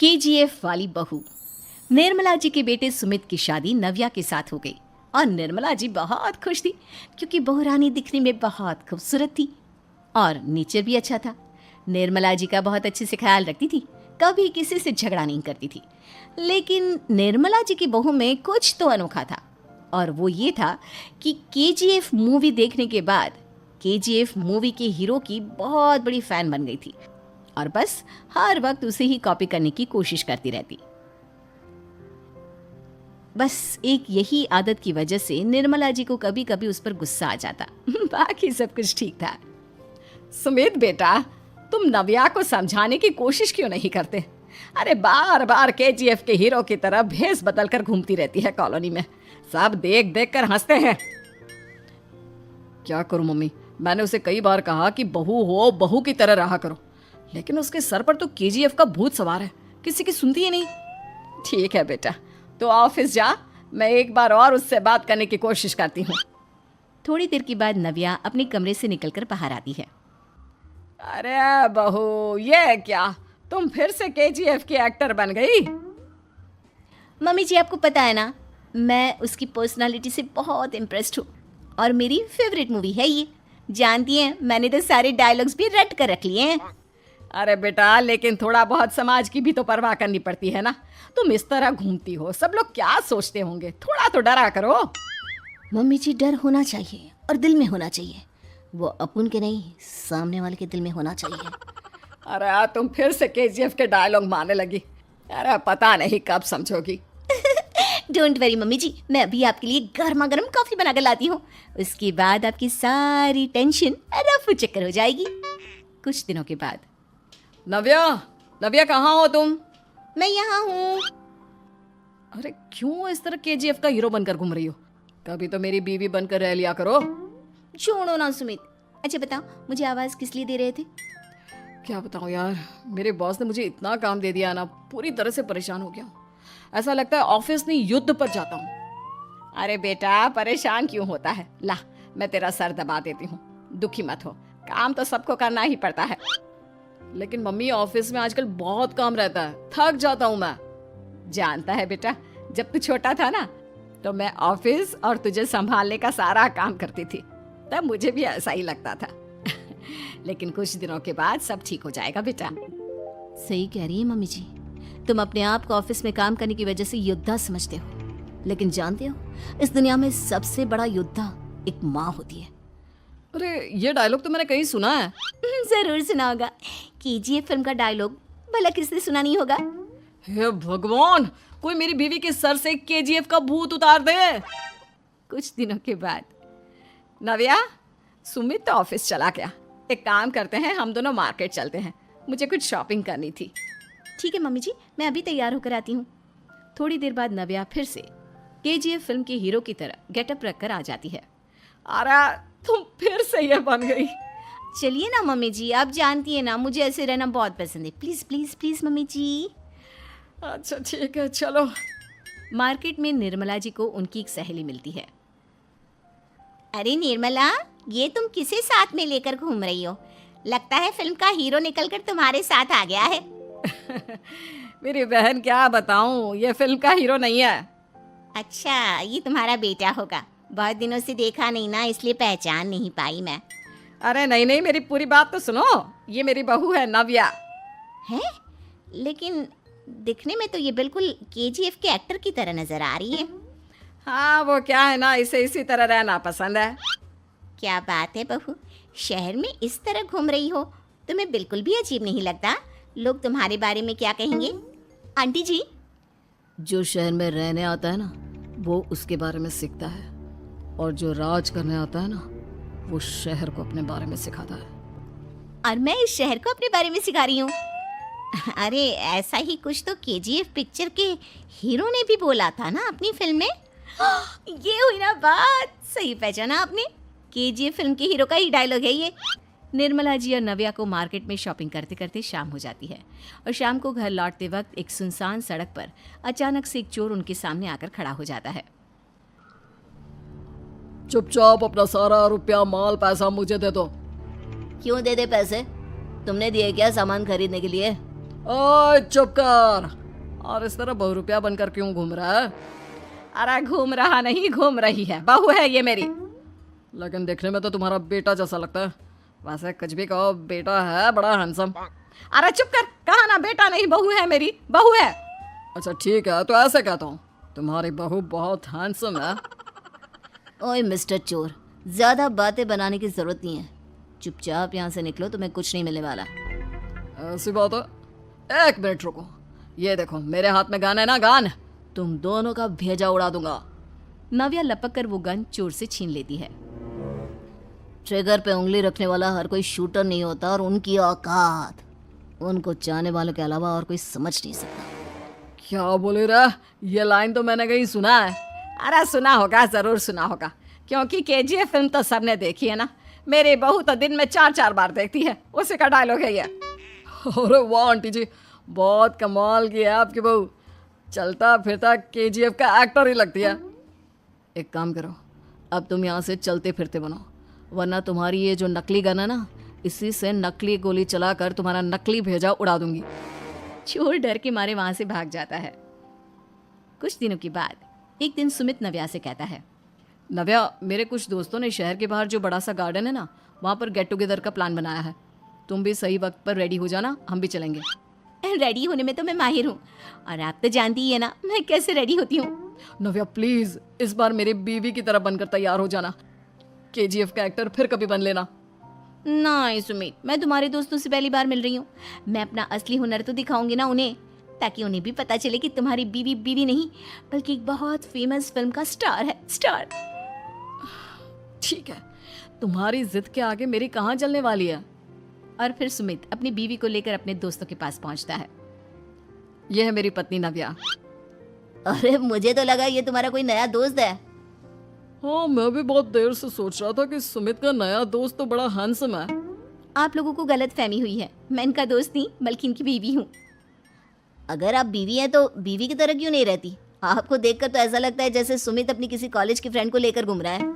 KGF वाली बहू। निर्मला जी के बेटे सुमित की शादी नव्या के साथ हो गई और निर्मला जी बहुत खुश थी क्योंकि बहू रानी दिखने में बहुत खूबसूरत थी और नेचर भी अच्छा था। निर्मला जी का बहुत अच्छे से ख्याल रखती थी, कभी किसी से झगड़ा नहीं करती थी। लेकिन निर्मला जी की बहू में कुछ तो अनोखा था और वो ये था कि केजीएफ मूवी देखने के बाद केजीएफ मूवी के हीरो की बहुत बड़ी फैन बन गई थी और बस हर वक्त उसे ही कॉपी करने की कोशिश करती रहती। बस एक यही आदत की वजह से निर्मला जी को कभी कभी उस पर गुस्सा आ जाता। बाकी सब कुछ ठीक था। सुमित बेटा, तुम नव्या को समझाने की कोशिश क्यों नहीं करते? अरे बार बार केजीएफ के हीरो की तरह भेस बदल कर घूमती रहती है कॉलोनी में, सब देख देख कर हंसते हैं। क्या करूं मम्मी, मैंने उसे कई बार कहा कि बहू हो, बहू की तरह रहा करो, लेकिन उसके सर पर तो केजीएफ का भूत सवार है, किसी की सुनती ही नहीं। ठीक है बेटा, तो ऑफिस जा, मैं एक बार और उससे बात करने की कोशिश करती हूँ। थोड़ी देर के बाद नव्या अपने कमरे से निकलकर बाहर आती है। अरे बहू, ये क्या, तुम फिर से केजीएफ की एक्टर बन गई? मम्मी जी, आपको पता है ना, मैं उसकी पर्सनालिटी से बहुत इम्प्रेस्ड हूँ और मेरी फेवरेट मूवी है ये। जानती हैं, मैंने तो सारे डायलॉग्स भी रट कर रख लिए हैं। अरे बेटा, लेकिन थोड़ा बहुत समाज की भी तो परवाह करनी पड़ती है ना। तुम इस तरह घूमती हो, सब लोग क्या सोचते होंगे, थोड़ा तो डरा करो। मम्मी जी, डर होना चाहिए और दिल में होना चाहिए, वो अपन के नहीं, सामने वाले के दिल में होना चाहिए। अरे तुम फिर से केजीएफ के डायलॉग मारने लगी। अरे पता नहीं कब समझोगी। डोंट वरी मम्मी जी, मैं अभी आपके लिए गर्मा गर्म कॉफी बना कर लाती हूँ। उसके बाद आपकी सारी टेंशन रफू चक्कर हो जाएगी। कुछ दिनों के बाद। नव्या, नव्या कहाँ हो तुम? मैं यहाँ हूँ। अरे क्यों इस तरह केजीएफ का हीरो बनकर घूम रही हो? कभी तो मेरी बीवी बनकर रह लिया करो। छोड़ो ना सुमित। अच्छा बताओ, मुझे आवाज किस लिए दे रहे थे? क्या बताऊं यार, मेरे बॉस ने मुझे इतना काम दे दिया ना, पूरी तरह से परेशान हो गया हूं। ऐसा लगता है ऑफिस नहीं, युद्ध पर जाता हूँ। अरे बेटा, परेशान क्यों होता है? ला, मैं तेरा सर दबा देती हूँ, दुखी मत हो, काम तो सबको करना ही पड़ता है। लेकिन मम्मी, ऑफिस में आजकल बहुत काम रहता है, थक जाता हूँ मैं। जानता है बेटा, जब तू छोटा था ना, तो मैं ऑफिस और तुझे संभालने का सारा काम करती थी, तब मुझे भी ऐसा ही लगता था। लेकिन कुछ दिनों के बाद सब ठीक हो जाएगा बेटा। सही कह रही है मम्मी जी, तुम अपने आप को ऑफिस में काम करने की वजह से योद्धा समझते हो, लेकिन जानते हो, इस दुनिया में सबसे बड़ा योद्धा एक माँ होती है। अरे ये डायलॉग तो मैंने कहीं सुना है। जरूर सुना होगा, केजीएफ फिल्म का डायलॉग, भला किसने सुना नहीं होगा? हे भगवान, कोई मेरी बीवी के सर से केजीएफ का भूत उतार दे। कुछ दिनों के बाद। नव्या, सुमित तो ऑफिस चला गया, एक काम करते हैं, हम दोनों मार्केट चलते हैं, मुझे कुछ शॉपिंग करनी थी। ठीक है मम्मी जी, मैं अभी तैयार होकर आती हूँ। थोड़ी देर बाद नव्या फिर से केजीएफ फिल्म के हीरो की तरह गेटअप रखकर आ जाती है। अरे तुम फिर से ये बन गई। चलिए ना मम्मी जी, आप जानती है ना, मुझे ऐसे रहना बहुत पसंद है। प्लीज प्लीज प्लीज मम्मी जी। अच्छा ठीक है, चलो। मार्केट में निर्मला जी को उनकी एक सहेली मिलती है। अरे निर्मला, ये तुम किसे साथ में लेकर घूम रही हो? लगता है फिल्म का हीरो निकलकर तुम्हारे साथ आ गया है। मेरी बहन, क्या बताऊं, ये फिल्म का हीरो नहीं है। अच्छा, ये तुम्हारा बेटा होगा, बहुत दिनों से देखा नहीं ना, इसलिए पहचान नहीं पाई मैं। अरे नहीं नहीं, मेरी पूरी बात तो सुनो, ये मेरी बहू है नव्या। है? लेकिन दिखने में तो ये बिल्कुल केजीएफ के एक्टर की तरह नजर आ रही है। हाँ, वो क्या है ना, इसे इसी तरह रहना पसंद है। क्या बात है बहू, शहर में इस तरह घूम रही हो, तुम्हें बिल्कुल भी अजीब नहीं लगता? लोग तुम्हारे बारे में क्या कहेंगे? आंटी जी, जो शहर में रहने आता है ना, वो उसके बारे में सीखता है, और जो राज करने आता है ना, वो शहर को अपने बारे में सिखाता है। और मैं इस शहर को अपने बारे में सिखा रही हूँ। अरे ऐसा ही कुछ तो केजीएफ पिक्चर के हीरो ने भी बोला था ना अपनी फिल्म में। ये हुई ना बात, सही पहचाना आपने, केजीएफ फिल्म के हीरो का ही डायलॉग है ये। निर्मला जी और नव्या को मार्केट में शॉपिंग करते करते शाम हो जाती है और शाम को घर लौटते वक्त एक सुनसान सड़क पर अचानक से एक चोर उनके सामने आकर खड़ा हो जाता है। चुपचाप अपना सारा रुपया, माल, पैसा मुझे दे दो। क्यों दे दे पैसे? तुमने दिए क्या सामान खरीदने के लिए? ओए चुप कर। और इस तरह बहुरुपया बनकर क्यों घूम रहा है? अरे घूम रहा नहीं, घूम रही है, बहू है ये मेरी। लेकिन देखने में तो तुम्हारा बेटा जैसा लगता है। वैसे कुछ भी कहो, बेटा है बड़ा हैंडसम। अरे चुप कर, कहा ना बेटा नहीं, बहू है मेरी, बहू है। अच्छा ठीक है, तो ऐसे कहता हूँ, तुम्हारी बहू बहुत हैंडसम है। ओए मिस्टर चोर, ज्यादा बातें बनाने की जरूरत नहीं है। चुपचाप यहाँ से निकलो, तुम्हें कुछ नहीं मिलने वाला। ऐसी बात है। एक मिनट रुको, ये देखो मेरे हाथ में गन है ना, गन। तुम दोनों का भेजा उड़ा दूंगा। नव्या लपक कर वो गन चोर से छीन लेती है। ट्रिगर पे उंगली रखने वाला हर कोई शूटर नहीं होता, और उनकी औकात उनको चाहने वालों के अलावा और कोई समझ नहीं सकता। क्या बोले रे? ये लाइन तो मैंने कहीं सुना है। अरे सुना होगा, जरूर सुना होगा, क्योंकि केजीएफ फिल्म तो सबने देखी है ना। मेरी बहू तो दिन में 4-4 बार देखती है, उसी का डायलॉग है ये। अरे वाह आंटी जी, बहुत कमाल की है आपकी बहू। चलता फिरता केजीएफ का एक्टर ही लगती है। एक काम करो, अब तुम यहाँ से चलते फिरते बनो, वरना तुम्हारी ये जो नकली गन है ना, इसी से नकली गोली चलाकर तुम्हारा नकली भेजा उड़ा दूंगी। चोर डर के मारे वहां से भाग जाता है। कुछ दिनों के बाद एक दिन सुमित नव्या से कहता है, नव्या, मेरे कुछ दोस्तों ने शहर के बाहर जो बड़ा सा गार्डन है ना, वहाँ पर गेट टुगेदर का प्लान बनाया है। तुम भी सही वक्त पर रेडी हो जाना, हम भी चलेंगे। रेडी होने में तो मैं माहिर हूँ, और आप तो जानती ही है ना मैं कैसे रेडी होती हूँ। नव्या प्लीज, इस बार मेरी बीवी की तरह बनकर तैयार हो जाना। केजीएफ का एक्टर फिर कभी बन लेना। नहीं सुमित, मैं तुम्हारे दोस्तों से पहली बार मिल रही हूँ। मैं अपना असली हुनर तो दिखाऊंगी ना उन्हें, ताकि उन्हें भी पता चले कि तुम्हारी बीवी बीवी नहीं, बल्कि एक बहुत फेमस फिल्म का स्टार है, स्टार। ठीक है, तुम्हारी जिद के आगे मेरी कहाँ चलने वाली है। और फिर सुमित अपनी बीवी को लेकर अपने दोस्तों के पास पहुंचता है। यह है मेरी पत्नी नव्या। अरे मुझे तो लगा ये तुम्हारा कोई नया दोस्त है। हाँ, मैं भी बहुत देर से सोच रहा था कि सुमित का नया दोस्त तो बड़ा हैंडसम है। आप लोगों को गलत फहमी हुई है, मैं इनका दोस्त नहीं बल्कि इनकी बीवी हूँ। अगर आप बीवी हैं तो बीवी की तरह क्यों नहीं रहती? आपको देखकर तो ऐसा लगता है जैसे सुमित अपनी किसी कॉलेज की फ्रेंड को लेकर घूम रहा है।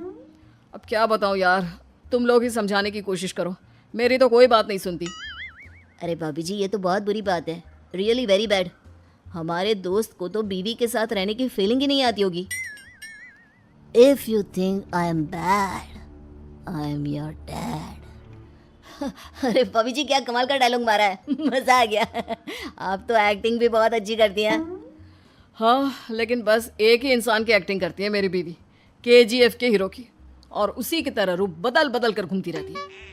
अब क्या बताऊँ यार, तुम लोग ही समझाने की कोशिश करो, मेरी तो कोई बात नहीं सुनती। अरे भाभी जी, ये तो बहुत बुरी बात है, रियली वेरी बैड। हमारे दोस्त को तो बीवी के साथ रहने की फीलिंग ही नहीं आती होगी। If you think I am bad, I am your dad. अरे भाभी जी, क्या कमाल का डायलॉग मारा है, मजा आ गया। आप तो एक्टिंग भी बहुत अच्छी करती हैं। हाँ, लेकिन बस एक ही इंसान की एक्टिंग करती है मेरी बीवी, केजीएफ के हीरो की, और उसी की तरह रूप बदल बदल कर घूमती रहती है।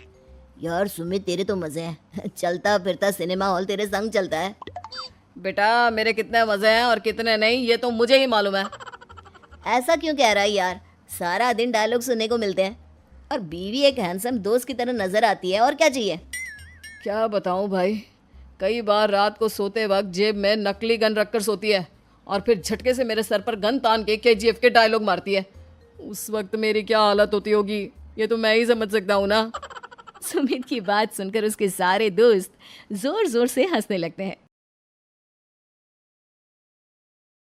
यार सुमित, तेरे तो मजे हैं, चलता फिरता सिनेमा हॉल तेरे संग चलता है। बेटा, मेरे कितने मजे हैं और कितने नहीं, ये तो मुझे ही मालूम है। ऐसा क्यों कह रहा है यार, सारा दिन डायलॉग सुनने को मिलते हैं, और बीवी एक हैंडसम दोस्त की तरह नजर आती है, और क्या चाहिए? क्या बताऊं भाई, कई बार रात को सोते वक्त जेब में नकली गन रखकर सोती है, और फिर झटके से मेरे सर पर गन तान के केजीएफ के डायलॉग मारती है। उस वक्त मेरी क्या हालत होती होगी, ये तो मैं ही समझ सकता हूँ ना। सुमित की बात सुनकर उसके सारे दोस्त जोर जोर से हंसने लगते हैं।